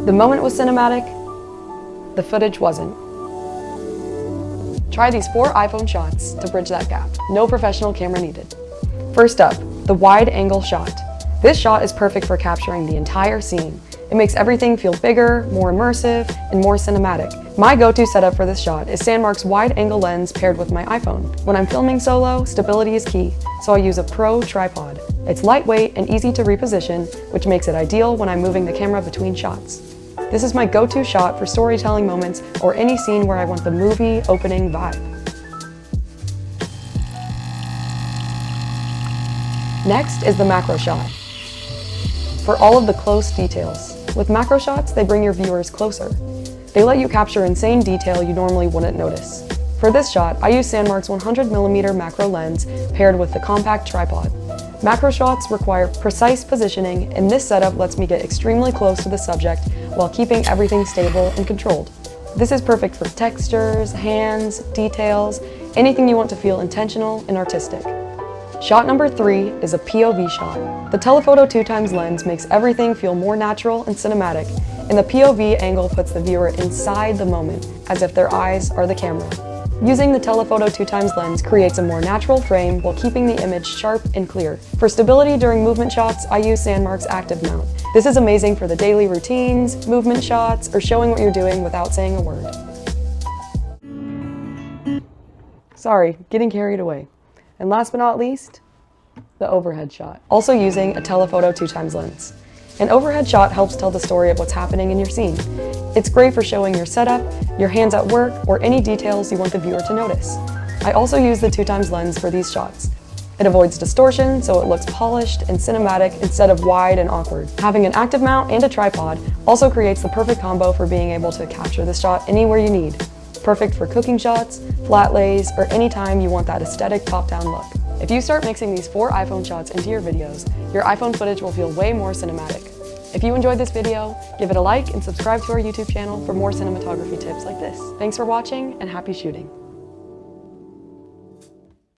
The moment was cinematic, the footage wasn't. Try these 4 iPhone shots to bridge that gap. No professional camera needed. First up, the wide angle shot. This shot is perfect for capturing the entire scene. It makes everything feel bigger, more immersive, and more cinematic. My go-to setup for this shot is SANDMARC's wide angle lens paired with my iPhone. When I'm filming solo, stability is key, so I use a pro tripod. It's lightweight and easy to reposition, which makes it ideal when I'm moving the camera between shots. This is my go-to shot for storytelling moments or any scene where I want the movie opening vibe. Next is the macro shot. For all of the close details. With macro shots, they bring your viewers closer. They let you capture insane detail you normally wouldn't notice. For this shot, I use SANDMARC's 100mm macro lens paired with the compact tripod. Macro shots require precise positioning, and this setup lets me get extremely close to the subject while keeping everything stable and controlled. This is perfect for textures, hands, details, anything you want to feel intentional and artistic. Shot number 3 is a POV shot. The telephoto 2x lens makes everything feel more natural and cinematic, and the POV angle puts the viewer inside the moment, as if their eyes are the camera. Using the telephoto 2x lens creates a more natural frame while keeping the image sharp and clear. For stability during movement shots, I use SANDMARC's active mount. This is amazing for the daily routines, movement shots, or showing what you're doing without saying a word. Sorry, getting carried away. And last but not least, the overhead shot. Also using a telephoto 2x lens. An overhead shot helps tell the story of what's happening in your scene. It's great for showing your setup, your hands at work, or any details you want the viewer to notice. I also use the 2x lens for these shots. It avoids distortion, so it looks polished and cinematic instead of wide and awkward. Having an active mount and a tripod also creates the perfect combo for being able to capture the shot anywhere you need. Perfect for cooking shots, flat lays, or anytime you want that aesthetic top-down look. If you start mixing these 4 iPhone shots into your videos, your iPhone footage will feel way more cinematic. If you enjoyed this video, give it a like and subscribe to our YouTube channel for more cinematography tips like this. Thanks for watching and happy shooting.